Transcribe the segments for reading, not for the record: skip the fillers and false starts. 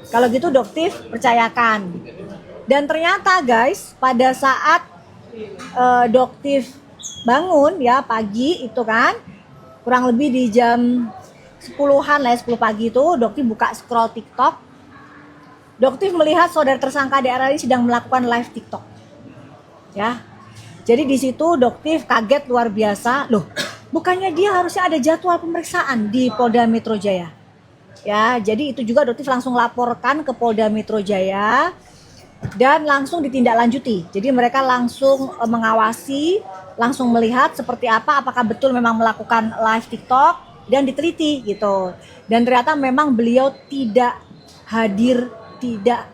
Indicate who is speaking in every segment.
Speaker 1: Kalau gitu Doktif percayakan. Dan ternyata guys, pada saat Doktif bangun ya pagi itu kan, kurang lebih di jam 10-an lah ya, 10 pagi itu Doktif buka scroll TikTok. Doktif melihat saudara tersangka DRL ini sedang melakukan live TikTok. Ya. Jadi di situ Doktif kaget luar biasa. Loh, bukannya dia harusnya ada jadwal pemeriksaan di Polda Metro Jaya. Ya, jadi itu juga Doktif langsung laporkan ke Polda Metro Jaya dan langsung ditindaklanjuti. Jadi mereka langsung mengawasi, langsung melihat seperti apa, apakah betul memang melakukan live TikTok dan diteliti gitu. Dan ternyata memang beliau tidak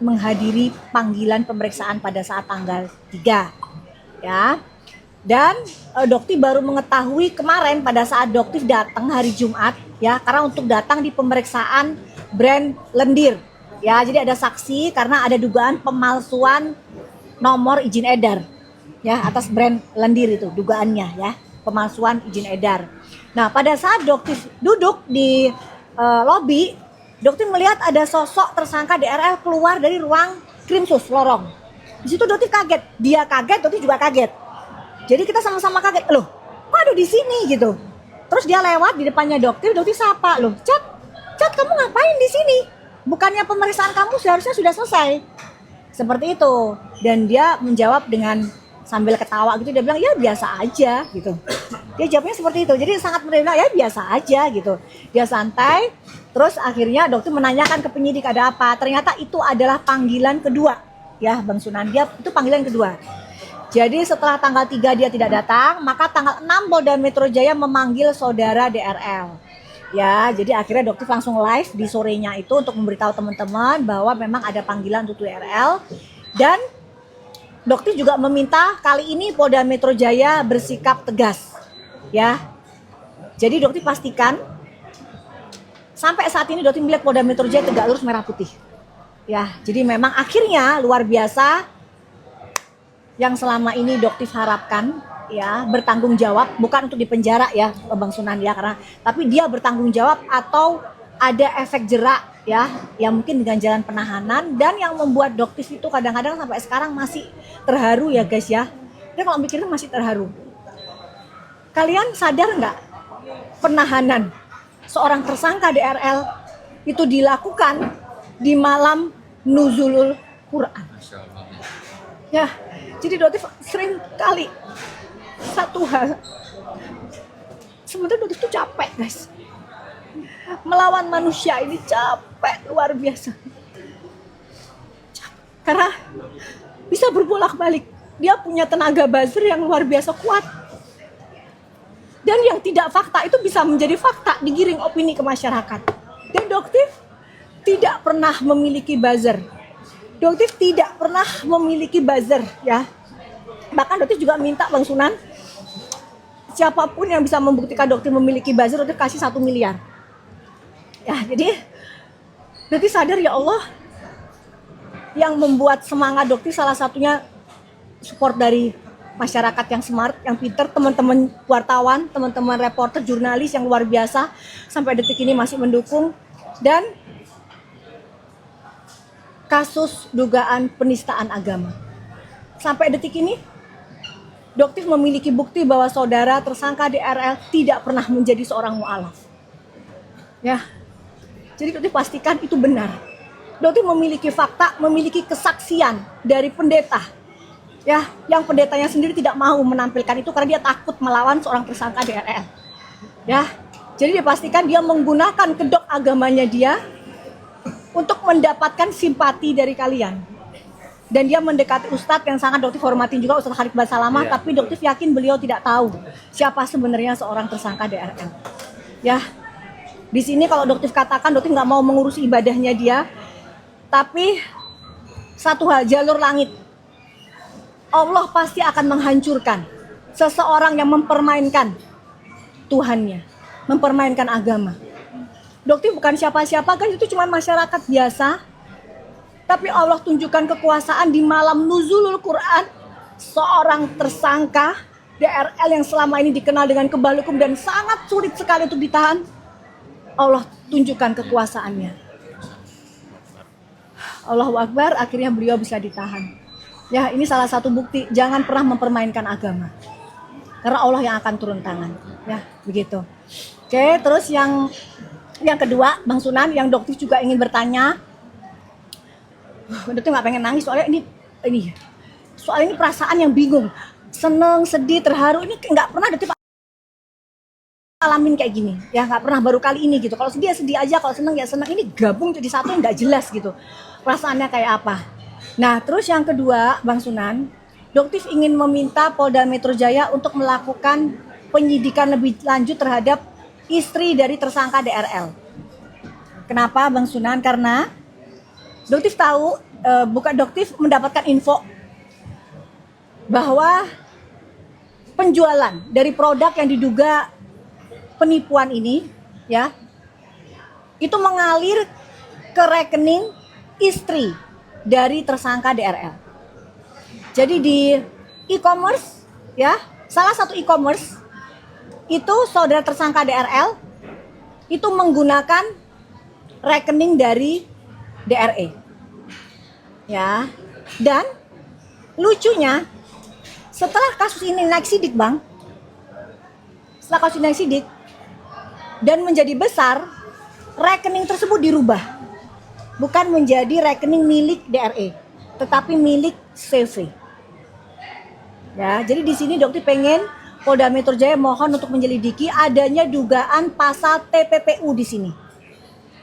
Speaker 1: menghadiri panggilan pemeriksaan pada saat tanggal 3 ya. Dan Doktif baru mengetahui kemarin pada saat Doktif datang hari Jumat ya, karena untuk datang di pemeriksaan brand lendir ya. Jadi ada saksi karena ada dugaan pemalsuan nomor izin edar ya atas brand lendir itu dugaannya ya, pemalsuan izin edar. Nah, pada saat Doktif duduk di lobi, Doktif melihat ada sosok tersangka DRL keluar dari ruang krimsus lorong. Di situ Doktif kaget, dia kaget, Doktif juga kaget. Jadi kita sama-sama kaget, loh, kok ada di sini gitu. Terus dia lewat di depannya Doktif sapa, loh, Cat, kamu ngapain di sini? Bukannya pemeriksaan kamu seharusnya sudah selesai. Seperti itu. Dan dia menjawab dengan sambil ketawa gitu, dia bilang ya biasa aja gitu. Dia jawabnya seperti itu, jadi sangat menerima, ya biasa aja gitu. Dia santai, terus akhirnya Dokter menanyakan ke penyidik ada apa. Ternyata itu adalah panggilan kedua ya Bang Sunan, dia itu panggilan kedua. Jadi setelah tanggal 3 dia tidak datang, maka tanggal 6 Polda Metro Jaya memanggil saudara DRL. Ya, jadi akhirnya Dokter langsung live di sorenya itu untuk memberitahu teman-teman bahwa memang ada panggilan untuk DRL. Dan Dokter juga meminta kali ini Polda Metro Jaya bersikap tegas. Ya. Jadi Dokter pastikan sampai saat ini Dokter melihat Polda Metro Jaya tegak lurus merah putih. Ya, jadi memang akhirnya luar biasa yang selama ini Dokter harapkan ya bertanggung jawab, bukan untuk dipenjara ya Bang Sunan ya, karena tapi dia bertanggung jawab atau ada efek jerak ya, yang mungkin dengan jalan penahanan. Dan yang membuat Dokter itu kadang-kadang sampai sekarang masih terharu ya guys ya. Dia kalau mikirin masih terharu. Kalian sadar nggak, penahanan seorang tersangka DRL itu dilakukan di malam nuzulul Quran. Ya, jadi Dokter sering kali satu hal, sebenarnya Dokter itu capek guys, melawan manusia ini capek luar biasa. Karena bisa berbolak-balik, dia punya tenaga buzzer yang luar biasa kuat. Dan yang tidak fakta itu bisa menjadi fakta, digiring opini ke masyarakat. Dan Dokter tidak pernah memiliki buzzer. Dokter tidak pernah memiliki buzzer ya. Bahkan Dokter juga minta Bang Sunan, siapapun yang bisa membuktikan Dokter memiliki buzzer, Dokter kasih 1 miliar. Ya, jadi Dokter sadar ya Allah, yang membuat semangat Dokter salah satunya support dari masyarakat yang smart, yang pinter, teman-teman wartawan, teman-teman reporter, jurnalis yang luar biasa sampai detik ini masih mendukung. Dan kasus dugaan penistaan agama. Sampai detik ini Dokter memiliki bukti bahwa saudara tersangka DRL tidak pernah menjadi seorang mu'alaf. Ya. Jadi Dokter pastikan itu benar. Dokter memiliki fakta, memiliki kesaksian dari pendeta. Ya, yang pendetanya sendiri tidak mau menampilkan itu karena dia takut melawan seorang tersangka DRL. Ya. Jadi dipastikan dia menggunakan kedok agamanya dia untuk mendapatkan simpati dari kalian. Dan dia mendekati Ustadz yang sangat Dokter hormatin juga, Ustadz Khalid Basalamah, tapi Dokter yakin beliau tidak tahu siapa sebenarnya seorang tersangka DRL. Ya, di sini kalau Dokter katakan Dokter nggak mau mengurusi ibadahnya dia, tapi satu hal, jalur langit, Allah pasti akan menghancurkan seseorang yang mempermainkan Tuhannya, mempermainkan agama. Dokter bukan siapa-siapa kan, itu cuma masyarakat biasa. Tapi Allah tunjukkan kekuasaan di malam nuzulul Quran. Seorang tersangka DRL yang selama ini dikenal dengan kebal hukum dan sangat sulit sekali untuk ditahan, Allah tunjukkan kekuasaannya. Allahu Akbar, akhirnya beliau bisa ditahan. Ya, ini salah satu bukti jangan pernah mempermainkan agama. Karena Allah yang akan turun tangan. Ya, begitu. Oke, terus yang kedua, Bang Sunan, yang dokter juga ingin bertanya. Dokter nggak pengen nangis soalnya ini soalnya ini perasaan yang bingung, seneng, sedih, terharu, ini nggak pernah dokter alamin kayak gini, ya nggak pernah, baru kali ini gitu. Kalau sedih ya sedih aja, kalau seneng ya seneng, ini gabung jadi satu yang nggak jelas gitu perasaannya kayak apa. Nah, terus yang kedua, Bang Sunan, Doktif ingin meminta Polda Metro Jaya untuk melakukan penyidikan lebih lanjut terhadap istri dari tersangka DRL. Kenapa, Bang Sunan? Karena Doktif tahu, Doktif mendapatkan info bahwa penjualan dari produk yang diduga penipuan ini, ya, itu mengalir ke rekening istri dari tersangka DRL. Jadi di e-commerce, ya, salah satu e-commerce itu saudara tersangka DRL itu menggunakan rekening dari DRE, ya. Dan lucunya, setelah kasus ini naik sidik, Bang, setelah kasus ini naik sidik dan menjadi besar, rekening tersebut dirubah, bukan menjadi rekening milik DRE, tetapi milik CV. Ya, jadi di sini Dokter pengen Polda Metro Jaya mohon untuk menyelidiki adanya dugaan pasal TPPU di sini.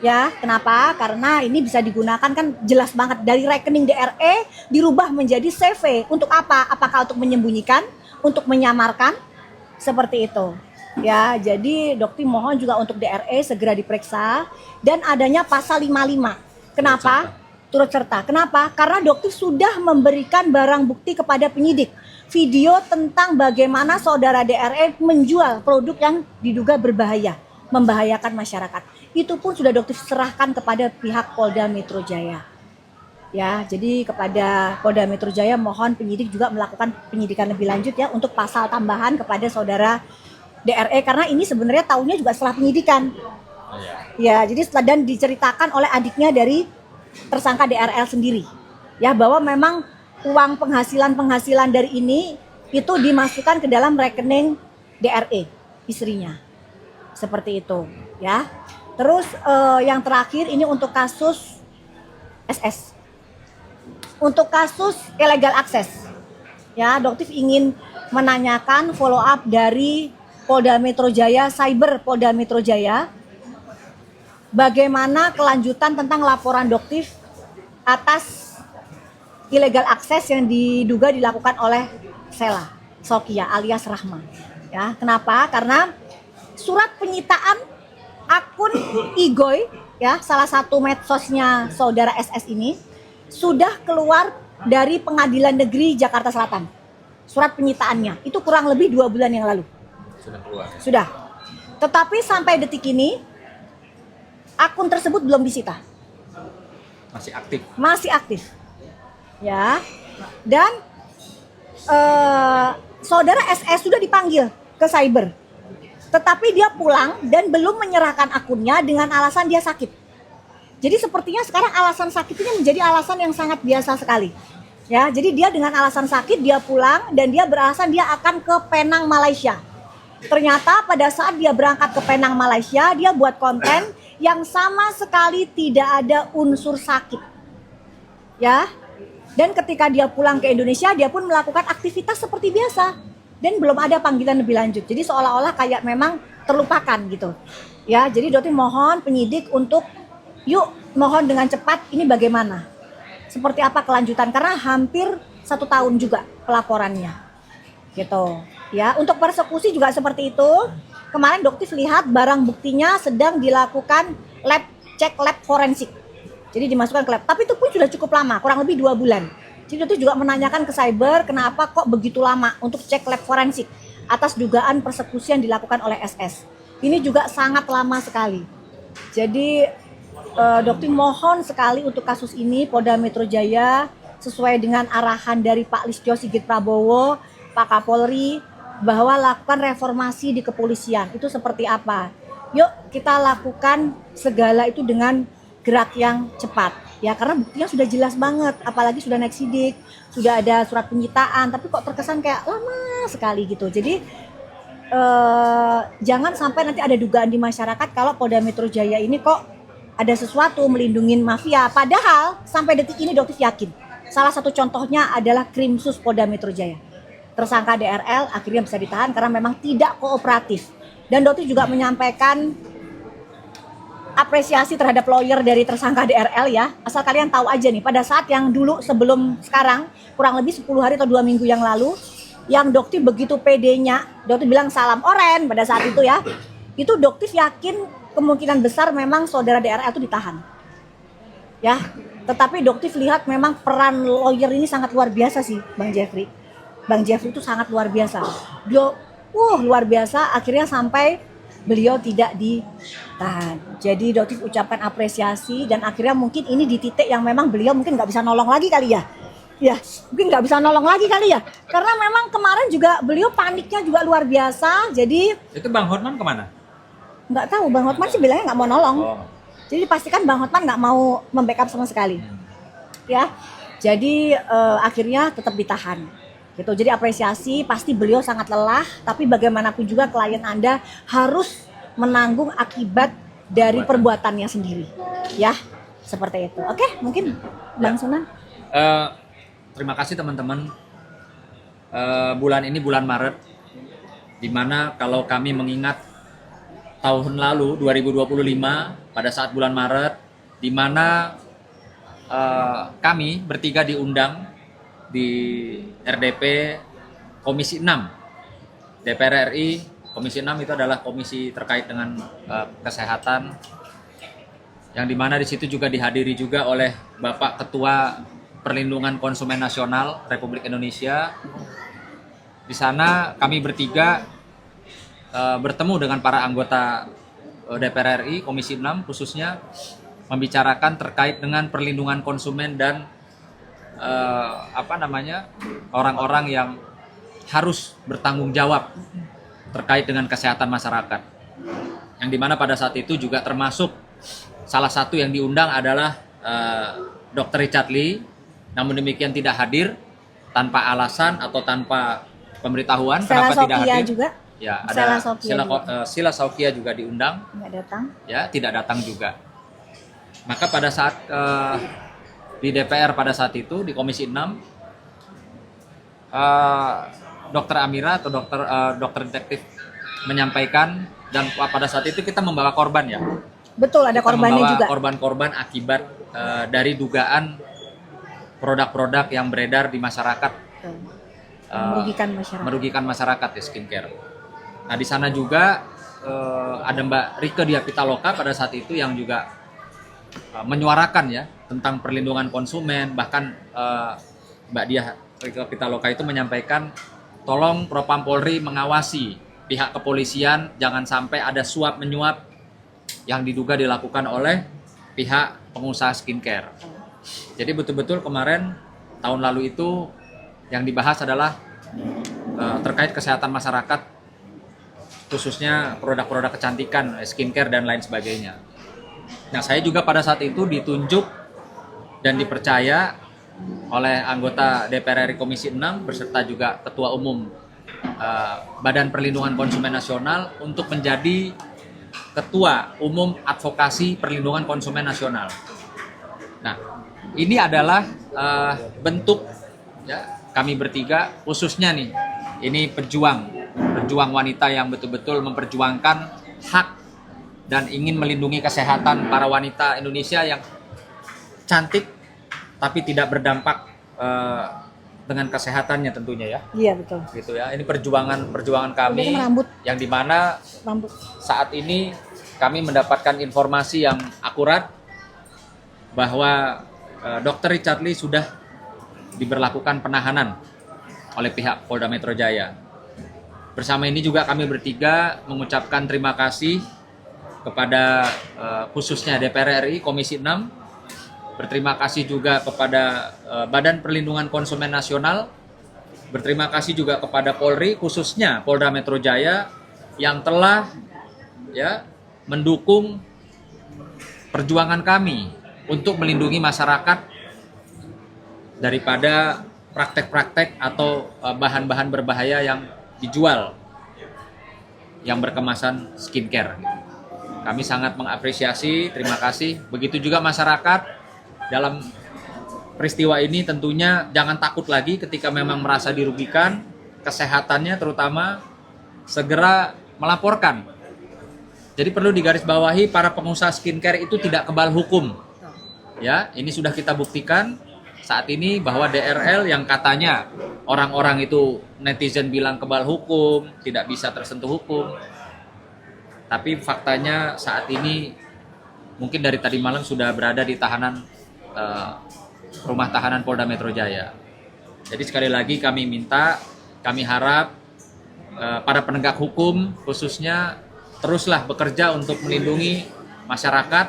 Speaker 1: Ya, kenapa? Karena ini bisa digunakan, kan jelas banget, dari rekening DRE dirubah menjadi CV. Untuk apa? Apakah untuk menyembunyikan, untuk menyamarkan? Seperti itu. Ya, jadi Dokter mohon juga untuk DRE segera diperiksa dan adanya pasal 55. Kenapa? Turut serta. Kenapa? Karena Dokter sudah memberikan barang bukti kepada penyidik. Video tentang bagaimana saudara DRE menjual produk yang diduga berbahaya, membahayakan masyarakat. Itu pun sudah Dokter serahkan kepada pihak Polda Metro Jaya. Ya, jadi kepada Polda Metro Jaya mohon penyidik juga melakukan penyidikan lebih lanjut ya untuk pasal tambahan kepada saudara DRE, karena ini sebenarnya tahunya juga setelah penyidikan. Ya, jadi setelah dan diceritakan oleh adiknya dari tersangka DRL sendiri. Ya, bahwa memang uang penghasilan dari ini itu dimasukkan ke dalam rekening DRE istrinya. Seperti itu, ya. Terus yang terakhir ini untuk kasus SS. Untuk kasus illegal access. Ya, Doktif ingin menanyakan follow up dari Polda Metro Jaya, Cyber Polda Metro Jaya. Bagaimana kelanjutan tentang laporan Doktif atas illegal access yang diduga dilakukan oleh Sela Sokia alias Rahma. Ya, kenapa? Karena surat penyitaan akun Igoy, ya, salah satu medsosnya saudara SS ini sudah keluar dari Pengadilan Negeri Jakarta Selatan. Surat penyitaannya itu kurang lebih 2 bulan yang lalu. Sudah keluar. Sudah. Tetapi sampai detik ini akun tersebut belum disita.
Speaker 2: Masih aktif.
Speaker 1: Masih aktif. Ya, dan saudara SS sudah dipanggil ke cyber, tetapi dia pulang dan belum menyerahkan akunnya dengan alasan dia sakit. Jadi sepertinya sekarang alasan sakit ini menjadi alasan yang sangat biasa sekali. Ya, jadi dia dengan alasan sakit dia pulang dan dia beralasan dia akan ke Penang, Malaysia. Ternyata pada saat dia berangkat ke Penang, Malaysia, dia buat konten yang sama sekali tidak ada unsur sakit. Ya. Dan ketika dia pulang ke Indonesia, dia pun melakukan aktivitas seperti biasa dan belum ada panggilan lebih lanjut. Jadi seolah-olah kayak memang terlupakan gitu. Ya, jadi Dokter mohon penyidik untuk mohon dengan cepat ini bagaimana? Seperti apa kelanjutan? Karena hampir 1 tahun juga pelaporannya. Gitu. Ya, untuk persekusi juga seperti itu. Kemarin Dokter lihat barang buktinya sedang dilakukan cek lab forensik. Jadi dimasukkan ke lab, tapi itu pun sudah cukup lama, kurang lebih 2 bulan. Jadi itu juga menanyakan ke cyber, kenapa kok begitu lama untuk cek lab forensik atas dugaan persekusi yang dilakukan oleh SS. Ini juga sangat lama sekali. Jadi Dokter mohon sekali untuk kasus ini Polda Metro Jaya sesuai dengan arahan dari Pak Listio Sigit Prabowo, Pak Kapolri, bahwa lakukan reformasi di kepolisian. Itu seperti apa? Yuk kita lakukan segala itu dengan gerak yang cepat. Ya karena buktinya sudah jelas banget, apalagi sudah naik sidik, sudah ada surat penyitaan, tapi kok terkesan kayak lama sekali gitu. Jadi jangan sampai nanti ada dugaan di masyarakat kalau Polda Metro Jaya ini kok ada sesuatu melindungi mafia. Padahal sampai detik ini Doktif yakin salah satu contohnya adalah Krimsus Polda Metro Jaya. Tersangka DRL akhirnya bisa ditahan karena memang tidak kooperatif. Dan Doktif juga menyampaikan apresiasi terhadap lawyer dari tersangka DRL ya. Asal kalian tahu aja nih, pada saat yang dulu sebelum sekarang, kurang lebih 10 hari atau 2 minggu yang lalu, yang Doktif begitu pedenya, Doktif bilang salam oren pada saat itu ya. Itu Doktif yakin kemungkinan besar memang saudara DRL itu ditahan. Ya, tetapi Doktif lihat memang peran lawyer ini sangat luar biasa sih, Bang Jeffrey. Bang Jeffrey itu sangat luar biasa. Dia luar biasa akhirnya sampai beliau tidak ditahan. Jadi Doktif ucapkan apresiasi dan akhirnya mungkin ini di titik yang memang beliau mungkin nggak bisa nolong lagi kali ya. Ya, mungkin nggak bisa nolong lagi kali ya. Karena memang kemarin juga beliau paniknya juga luar biasa. Jadi
Speaker 2: Itu Bang Hotman kemana?
Speaker 1: nggak tahu, Bang Hotman sih bilangnya nggak mau nolong.
Speaker 2: Oh.
Speaker 1: Jadi dipastikan Bang Hotman nggak mau membackup sama sekali. Ya, jadi akhirnya tetap ditahan. Gitu. Jadi apresiasi, pasti beliau sangat lelah, tapi bagaimanapun juga klien Anda harus menanggung akibat dari perbuatannya sendiri. Ya, seperti itu. Oke, mungkin Bang Sunan.
Speaker 2: Terima kasih teman-teman. Bulan ini bulan Maret, dimana kalau kami mengingat tahun lalu 2025 pada saat bulan Maret, dimana kami bertiga diundang di RDP Komisi 6 DPR RI. Komisi 6 itu adalah komisi terkait dengan kesehatan, yang dimana di situ juga dihadiri juga oleh Bapak Ketua Perlindungan Konsumen Nasional Republik Indonesia. Di sana kami bertiga bertemu dengan para anggota DPR RI Komisi 6 khususnya, membicarakan terkait dengan perlindungan konsumen dan orang-orang yang harus bertanggung jawab terkait dengan kesehatan masyarakat. Yang dimana pada saat itu juga termasuk salah satu yang diundang adalah Dr. Richard Lee, namun demikian tidak hadir tanpa alasan atau tanpa pemberitahuan kenapa tidak hadir. Juga. Ya, ada Sila Saukia juga diundang.
Speaker 1: Tidak datang. Ya,
Speaker 2: tidak datang juga. Maka pada saat di DPR pada saat itu di Komisi 6, Dokter Amira atau dokter detektif menyampaikan, dan pada saat itu kita membawa korban ya.
Speaker 1: Betul, ada korbannya juga.
Speaker 2: Korban-korban akibat dari dugaan produk-produk yang beredar di masyarakat, merugikan masyarakat di skincare. Nah di sana juga ada Mbak Rike Diah Pitaloka pada saat itu yang juga menyuarakan ya tentang perlindungan konsumen. Bahkan Mbak Diah Pitaloka itu menyampaikan, tolong Propam Polri mengawasi pihak kepolisian jangan sampai ada suap menyuap yang diduga dilakukan oleh pihak pengusaha skincare. Jadi betul-betul kemarin tahun lalu itu yang dibahas adalah terkait kesehatan masyarakat, khususnya produk-produk kecantikan, skincare dan lain sebagainya. Nah, saya juga pada saat itu ditunjuk dan dipercaya oleh anggota DPR RI Komisi 6 beserta juga Ketua Umum Badan Perlindungan Konsumen Nasional untuk menjadi Ketua Umum Advokasi Perlindungan Konsumen Nasional. Nah, ini adalah bentuk ya kami bertiga, khususnya nih, ini pejuang wanita yang betul-betul memperjuangkan hak dan ingin melindungi kesehatan para wanita Indonesia yang cantik tapi tidak berdampak dengan kesehatannya tentunya ya.
Speaker 1: Iya betul.
Speaker 2: Gitu ya. Ini perjuangan kami yang dimana saat ini kami mendapatkan informasi yang akurat bahwa Dr. Richard Lee sudah diberlakukan penahanan oleh pihak Polda Metro Jaya. Bersama ini juga kami bertiga mengucapkan terima kasih kepada khususnya DPR RI Komisi 6. Berterima kasih juga kepada Badan Perlindungan Konsumen Nasional. Berterima kasih juga kepada Polri, khususnya Polda Metro Jaya yang telah ya mendukung perjuangan kami untuk melindungi masyarakat daripada praktek-praktek atau bahan-bahan berbahaya yang dijual yang berkemasan skincare. Kami sangat mengapresiasi, terima kasih. Begitu juga masyarakat dalam peristiwa ini tentunya jangan takut lagi ketika memang merasa dirugikan, kesehatannya terutama segera melaporkan. Jadi perlu digarisbawahi para pengusaha skincare itu tidak kebal hukum. Ya, ini sudah kita buktikan saat ini bahwa DRL yang katanya orang-orang itu netizen bilang kebal hukum, tidak bisa tersentuh hukum. Tapi faktanya saat ini mungkin dari tadi malam sudah berada di tahanan rumah tahanan Polda Metro Jaya. Jadi sekali lagi kami minta, kami harap para penegak hukum khususnya teruslah bekerja untuk melindungi masyarakat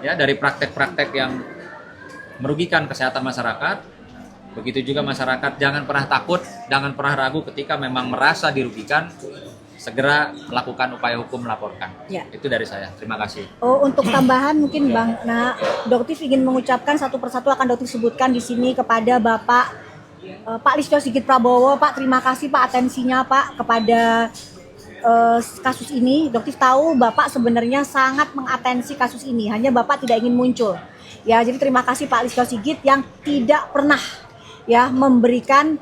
Speaker 2: ya dari praktek-praktek yang merugikan kesehatan masyarakat. Begitu juga masyarakat jangan pernah takut, jangan pernah ragu ketika memang merasa dirugikan, segera melakukan upaya hukum melaporkan.
Speaker 1: Ya.
Speaker 2: Itu dari saya. Terima kasih.
Speaker 1: Oh, untuk tambahan mungkin Bang, nah Doktif ingin mengucapkan satu persatu akan Doktif sebutkan di sini kepada Bapak Pak Listio Sigit Prabowo. Pak, terima kasih Pak atensinya Pak kepada kasus ini. Doktif tahu Bapak sebenarnya sangat mengatensi kasus ini, hanya Bapak tidak ingin muncul. Ya, jadi terima kasih Pak Listio Sigit yang tidak pernah ya memberikan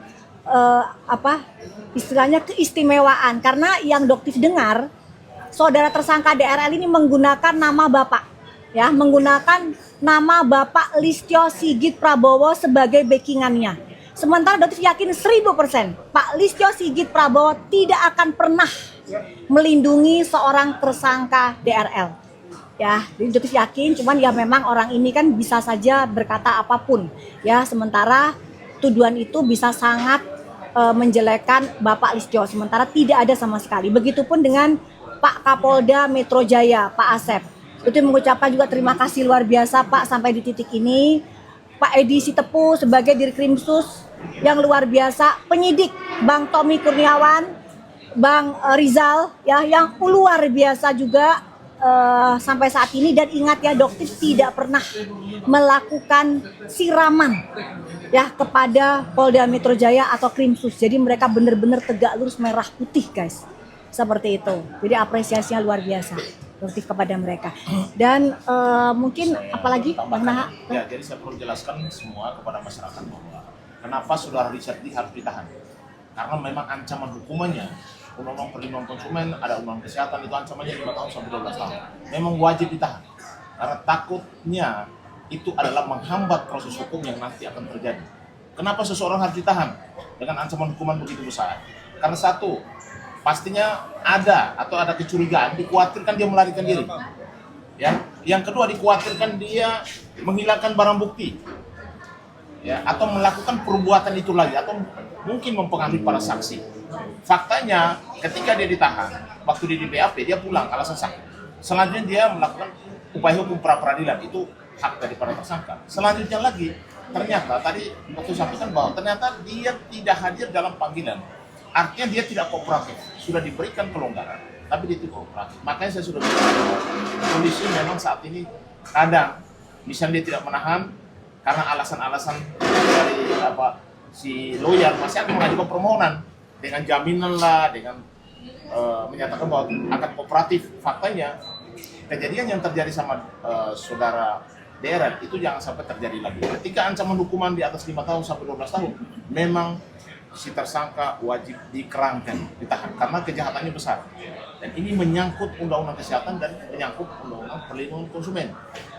Speaker 1: istilahnya keistimewaan, karena yang Doktif dengar saudara tersangka DRL ini menggunakan nama Bapak ya, menggunakan nama Bapak Listio Sigit Prabowo sebagai backingannya. Sementara Doktif yakin 1000% Pak Listio Sigit Prabowo tidak akan pernah melindungi seorang tersangka DRL. Ya, jadi Doktif yakin, cuman ya memang orang ini kan bisa saja berkata apapun ya, sementara tuduhan itu bisa sangat menjelekkan Bapak Listio, sementara tidak ada sama sekali. Begitupun dengan Pak Kapolda Metro Jaya, Pak Asep. Itu mengucapkan juga terima kasih luar biasa Pak sampai di titik ini. Pak Edi Sitepu sebagai Dirkrimsus yang luar biasa, penyidik Bang Tommy Kurniawan, Bang Rizal ya yang luar biasa juga sampai saat ini. Dan ingat ya, Doktif tidak pernah melakukan siraman ya kepada Polda Metro Jaya atau Krimsus. Jadi mereka benar-benar tegak lurus merah putih guys, seperti itu. Jadi apresiasinya luar biasa Doktif kepada mereka. Dan mungkin apalagi Bang Naha?
Speaker 3: Ya, jadi saya perlu jelaskan semua kepada masyarakat bahwa kenapa saudara Richard Lee harus ditahan. Karena memang ancaman hukumannya, Undang-Undang Perlindungan Konsumen, ada Undang Kesehatan, itu ancamannya 5 tahun sampai 12 tahun. Memang wajib ditahan. Karena takutnya itu adalah menghambat proses hukum yang nanti akan terjadi. Kenapa seseorang harus ditahan dengan ancaman hukuman begitu besar? Karena satu, pastinya ada kecurigaan, dikhawatirkan dia melarikan diri. Ya, yang kedua dikhawatirkan dia menghilangkan barang bukti. Ya, atau melakukan perbuatan itu lagi, atau mungkin mempengaruhi para saksi. Faktanya ketika dia ditahan, waktu dia di BAP dia pulang alasan sakit. Selanjutnya dia melakukan upaya hukum pra peradilan, itu hak daripada tersangka. Selanjutnya lagi, ternyata tadi waktu sampaikan bahwa ternyata dia tidak hadir dalam panggilan. Artinya dia tidak kooperatif. Sudah diberikan kelonggaran, tapi dia tidak kooperatif. Makanya saya sudah bilang, polisi memang saat ini kadang misalnya dia tidak menahan karena alasan-alasan dari si lawyer masih akan mengajukan permohonan dengan jaminan lah, dengan menyatakan bahwa akan kooperatif. Faktanya kejadian yang terjadi sama saudara DRL itu jangan sampai terjadi lagi. Ketika ancaman hukuman di atas 5 tahun sampai 12 tahun, memang si tersangka wajib dikerangkan, ditahan, karena kejahatannya besar. Dan ini menyangkut Undang-Undang Kesehatan dan menyangkut Undang-Undang Perlindungan Konsumen.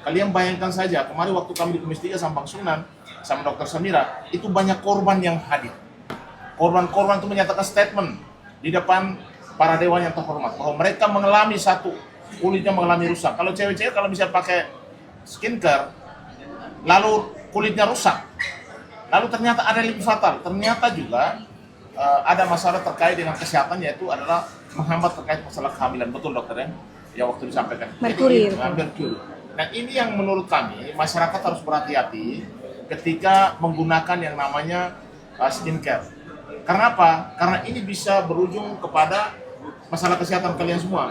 Speaker 3: Kalian bayangkan saja, kemarin waktu kami di Komisi 3 sama Bang Sunan, sama Dr. Samira, itu banyak korban yang hadir. Korban-korban itu menyatakan statement di depan para dewan yang terhormat, bahwa mereka mengalami kulitnya mengalami rusak. Kalau cewek-cewek kalau bisa pakai skincare, lalu kulitnya rusak, lalu ternyata ada yang lebih fatal, ternyata juga ada masalah terkait dengan kesehatan, yaitu adalah menghambat terkait masalah kehamilan. Betul dokter ya? Ya waktu disampaikan.
Speaker 1: Merkuri.
Speaker 3: Merkuri. Nah ini yang menurut kami, masyarakat harus berhati-hati ketika menggunakan yang namanya skincare. Karena apa? Karena ini bisa berujung kepada masalah kesehatan kalian semua.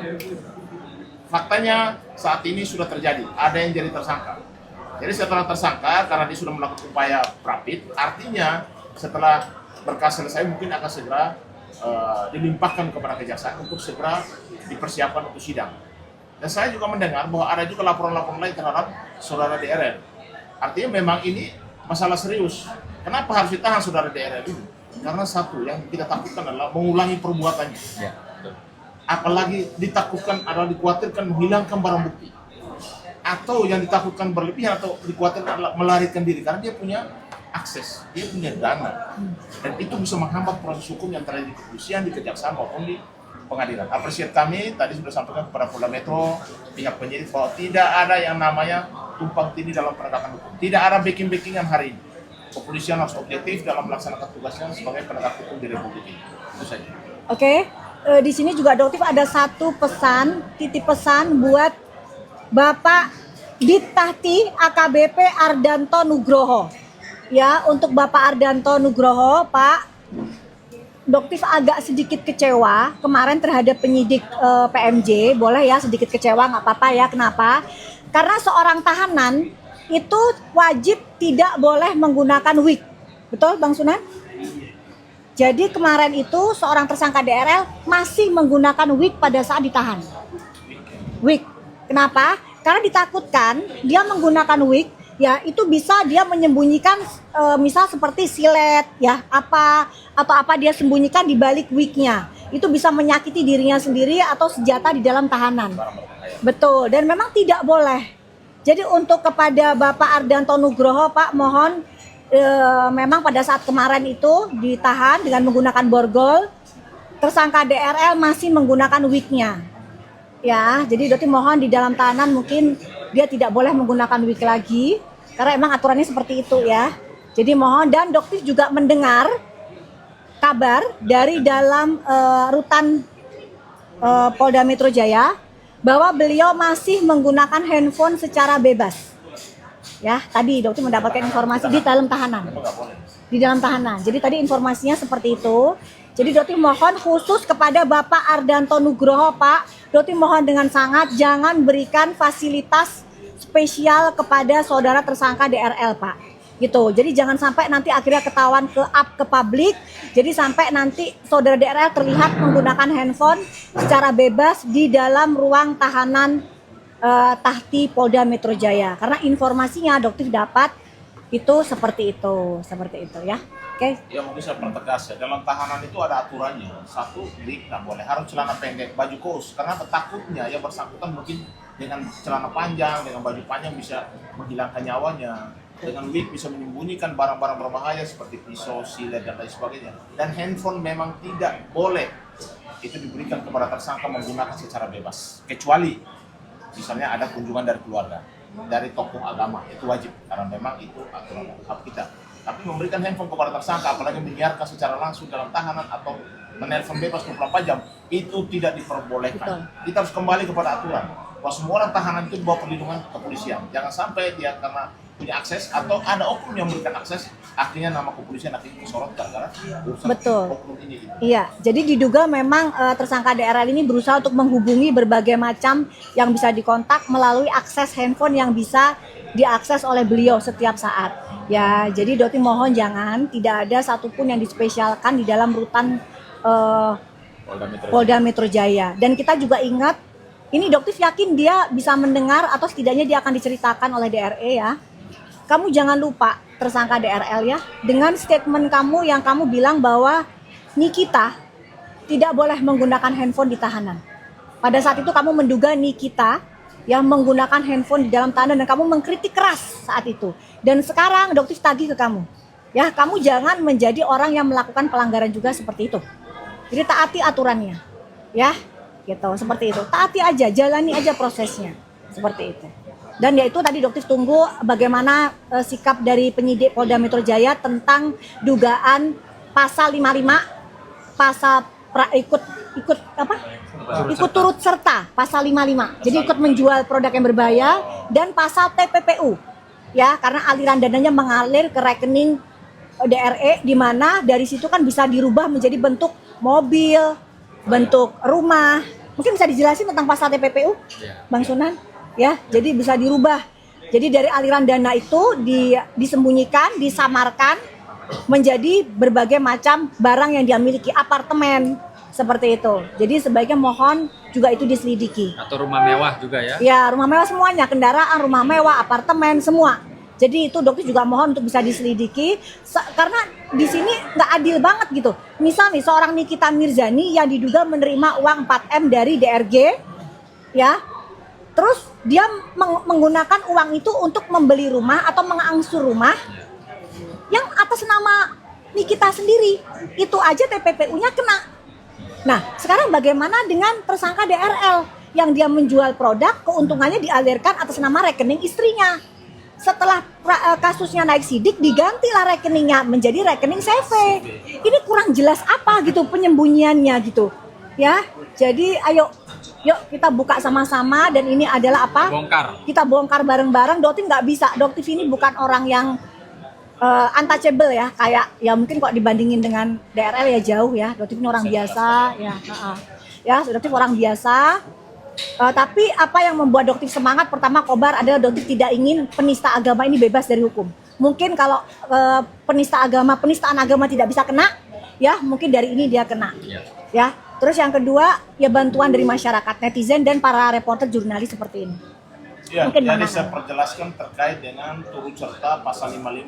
Speaker 3: Faktanya saat ini sudah terjadi, ada yang jadi tersangka. Jadi setelah tersangka, karena dia sudah melakukan upaya rapid, artinya setelah berkas selesai mungkin akan segera dilimpahkan kepada kejaksaan untuk segera dipersiapkan untuk sidang. Dan saya juga mendengar bahwa ada juga laporan-laporan lain terhadap saudara DRL. Artinya memang ini masalah serius. Kenapa harus ditahan saudara DRL ini? Karena satu yang kita takutkan adalah mengulangi perbuatannya.
Speaker 2: Ya, betul.
Speaker 3: Apalagi ditakutkan adalah dikhawatirkan menghilangkan barang bukti. Atau yang ditakutkan berlebihan atau dikhawatirkan adalah melarikan diri karena dia punya akses, dia punya dana, dan itu bisa menghambat proses hukum yang terjadi di kepolisian, di kejaksaan maupun di pengadilan. Apresiat kami tadi sudah sampaikan kepada Polda Metro, pihak penyidik bahwa tidak ada yang namanya tumpang tindih dalam penegakan hukum, tidak ada backing-backingan hari ini. Kepolisian harus objektif dalam melaksanakan tugasnya sebagai penegak hukum di Republik ini. Itu saja.
Speaker 1: Oke, di sini juga Doktif ada satu pesan, titip pesan buat Bapak Ditahti AKBP Ardanto Nugroho. Ya, untuk Bapak Ardanto Nugroho, Pak, Doktif agak sedikit kecewa kemarin terhadap penyidik PMJ. Boleh ya sedikit kecewa, nggak apa-apa ya. Kenapa? Karena seorang tahanan itu wajib tidak boleh menggunakan wig. Betul, Bang Sunan? Jadi kemarin itu seorang tersangka DRL masih menggunakan wig pada saat ditahan. Wig. Kenapa? Karena ditakutkan dia menggunakan wig, ya itu bisa dia menyembunyikan misal seperti silet ya atau apa dia sembunyikan di balik wignya. Itu bisa menyakiti dirinya sendiri atau senjata di dalam tahanan. Betul, dan memang tidak boleh. Jadi untuk kepada Bapak Ardanto Nugroho, Pak, mohon memang pada saat kemarin itu ditahan dengan menggunakan borgol, tersangka DRL masih menggunakan wignya. Ya, jadi Doktif mohon di dalam tahanan mungkin dia tidak boleh menggunakan wig lagi karena emang aturannya seperti itu ya. Jadi mohon, dan Doktif juga mendengar kabar dari dalam rutan Polda Metro Jaya bahwa beliau masih menggunakan handphone secara bebas. Ya, tadi Doktif mendapatkan informasi di dalam tahanan. Di dalam tahanan. Jadi tadi informasinya seperti itu. Jadi Doktif mohon khusus kepada Bapak Ardanto Nugroho, Pak, Doktif mohon dengan sangat jangan berikan fasilitas spesial kepada saudara tersangka DRL, Pak. Gitu. Jadi jangan sampai nanti akhirnya ketahuan ke publik. Jadi sampai nanti saudara DRL terlihat menggunakan handphone secara bebas di dalam ruang tahanan Tahti Polda Metro Jaya. Karena informasinya Doktif dapat itu seperti itu ya. Oke.
Speaker 3: Ya mungkin saya pertegas ya, dalam tahanan itu ada aturannya. Satu, wig nggak boleh, harus celana pendek, baju kos. Karena takutnya yang bersangkutan mungkin dengan celana panjang, dengan baju panjang bisa menghilangkan nyawanya. Dengan wig bisa menyembunyikan barang-barang berbahaya seperti pisau, silet, dan lain sebagainya. Dan handphone memang tidak boleh itu diberikan kepada tersangka menggunakan secara bebas. Kecuali misalnya ada kunjungan dari keluarga, dari tokoh agama, itu wajib. Karena memang itu aturan hak kita. Tapi memberikan handphone kepada tersangka, apalagi menyiarkan secara langsung dalam tahanan atau menelpon bebas 24 jam, itu tidak diperbolehkan.
Speaker 1: Betul.
Speaker 3: Kita harus kembali kepada aturan. Bahwa semua orang tahanan itu bawa perlindungan kepolisian. Jangan sampai dia karena punya akses atau ada oknum yang memberikan akses, akhirnya nama kepolisian akhirnya disorot gara-gara urusan oknum ini.
Speaker 1: Iya, jadi diduga memang tersangka DRL ini berusaha untuk menghubungi berbagai macam yang bisa dikontak melalui akses handphone yang bisa diakses oleh beliau setiap saat. Ya, jadi Doktif mohon jangan tidak ada satupun yang dispesialkan di dalam rutan Polda Metro Jaya. Dan kita juga ingat, ini Doktif yakin dia bisa mendengar atau setidaknya dia akan diceritakan oleh DRE ya. Kamu jangan lupa tersangka DRL ya, dengan statement kamu yang kamu bilang bahwa Nikita tidak boleh menggunakan handphone di tahanan. Pada saat itu kamu menduga Nikita yang menggunakan handphone di dalam tahanan dan kamu mengkritik keras saat itu. Dan sekarang Doktif tagih ke kamu. Ya, kamu jangan menjadi orang yang melakukan pelanggaran juga seperti itu. Jadi taati aturannya. Ya, gitu, seperti itu. Taati aja, jalani aja prosesnya. Seperti itu. Dan yaitu tadi Doktif tunggu bagaimana sikap dari penyidik Polda Metro Jaya tentang dugaan pasal 55, pasal ikut turut serta pasal 55. Jadi ikut menjual produk yang berbahaya, dan pasal TPPU. Ya, karena aliran dananya mengalir ke rekening DRE, di mana dari situ kan bisa dirubah menjadi bentuk mobil, bentuk rumah. Mungkin bisa dijelasin tentang pasal TPPU, Bang Sunan? Ya, jadi bisa dirubah Jadi dari aliran dana itu disembunyikan, disamarkan menjadi berbagai macam barang yang dia miliki, apartemen seperti itu. Jadi sebaiknya mohon juga itu diselidiki.
Speaker 2: Atau rumah mewah juga ya?
Speaker 1: Ya, rumah mewah semuanya, kendaraan, rumah mewah, apartemen, semua. Jadi itu dokter juga mohon untuk bisa diselidiki karena di sini nggak adil banget gitu. Misal nih seorang Nikita Mirzani yang diduga menerima uang 4M dari DRG, ya, terus dia menggunakan uang itu untuk membeli rumah atau mengangsur rumah yang atas nama Nikita sendiri. Itu aja TPPU-nya kena. Nah, sekarang bagaimana dengan tersangka DRL yang dia menjual produk, keuntungannya dialirkan atas nama rekening istrinya. Setelah kasusnya naik sidik, digantilah rekeningnya menjadi rekening CV. Ini kurang jelas apa gitu penyembunyiannya gitu. Ya, jadi ayo, yuk kita buka sama-sama dan ini adalah apa?
Speaker 2: Bongkar.
Speaker 1: Kita bongkar bareng-bareng. Doktif nggak bisa. Doktif ini bukan orang yang untouchable ya, kayak ya mungkin kok dibandingin dengan DRL ya jauh ya. Doktif ini orang biasa ya. Ya, Doktif orang biasa. Tapi apa yang membuat Doktif semangat? Pertama, Kobar adalah Doktif tidak ingin penista agama ini bebas dari hukum. Mungkin kalau penistaan agama tidak bisa kena, ya mungkin dari ini dia kena. Ya. Terus yang kedua, ya bantuan dari masyarakat, netizen dan para reporter jurnalis seperti ini.
Speaker 3: Ya,
Speaker 1: Mungkin
Speaker 3: jadi
Speaker 1: mana?
Speaker 3: saya perjelaskan terkait dengan turut serta pasal 55